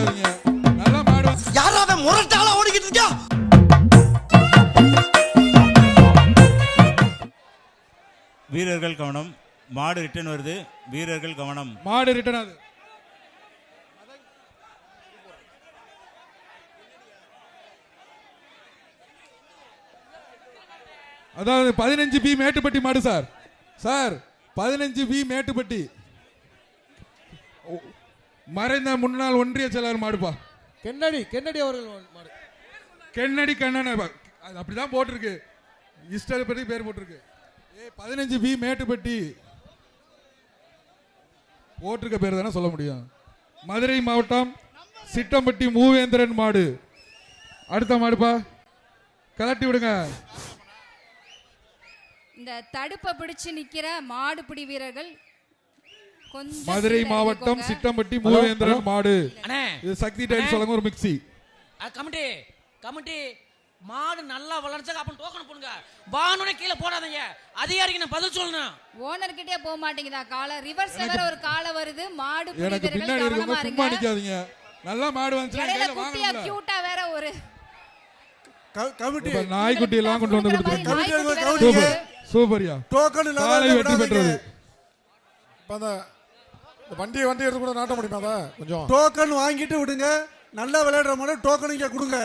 அடிக்காதீங்க. நல்லா மாடு. யாராவது முரட்டால ஓடிக்கிட்டு இருக்கா? வீரர்கள் கவனம். மாடு ரிட்டர்ன் வருது. வீரர்கள் கவனம். மாடு ரிட்டர்ன் ஆகுது. அதாவது 15B மேட்டுப்பட்டி மாடு சார். சார் 15B மேட்டுப்பட்டி மறைந்த முன்னாள் ஒன்றிய செயலாளர் மாடுப்பா. கென்னடி அவர்கள் மாடு. கென்னடி கண்ணன் அப்படிதான் போட்டிருக்கு. இஷ்டப்படி பேர் போட்டிருக்கு. 15B மேட்டுப்பட்டி போட்டிருக்க பேர் தானே சொல்ல முடியும். மதுரை மாவட்டம் சிட்டம்பட்டி மூவேந்திரன் மாடு. அடுத்த மாடுப்பா கலட்டி விடுங்க. இந்த தடுப்பை பிடிச்சு நிக்கிற மாடுபிடி வீரர்கள் மதுரை மாவட்டம் சிட்டம்பட்டி மூவேந்திரன் மாடு. இது சக்தி டைல்ஸ் வழங்கும் ஒரு மிக்ஸி. கமிட்டி மாடு நல்லா வளர்ச்சா அப்ப டோக்கன் போடுங்க. வானுனே கீழ போடாதீங்க. அதிகாரிக்கு நான் பதில் சொல்லணும். ஓனர் கிட்டே போக மாட்டேங்குதா கால ரிவர்ஸ்ல வேற ஒரு கால வருது. மாடு எனக்கு பின்னாடி இருக்க சும்மா நிக்காதீங்க. நல்லா மாடு வந்துச்சுனா கையில குட்டியா கியூட்டா வேற ஒரு கமிட்டி நாய்க்குட்டி எல்லாம் கொண்டு வந்து கொடுத்துருக்காங்க. சூப்பர்யா. டோக்கன் காலை வெற்றி பெற்றது. அந்த வண்டி எடுத்து கூட நாட்ட முடியுமா? கொஞ்சம் டோக்கன் வாங்கிட்டு விடுங்க. நல்லா விளையாடுற மாதிரி டோக்கன் இங்க கொடுங்க.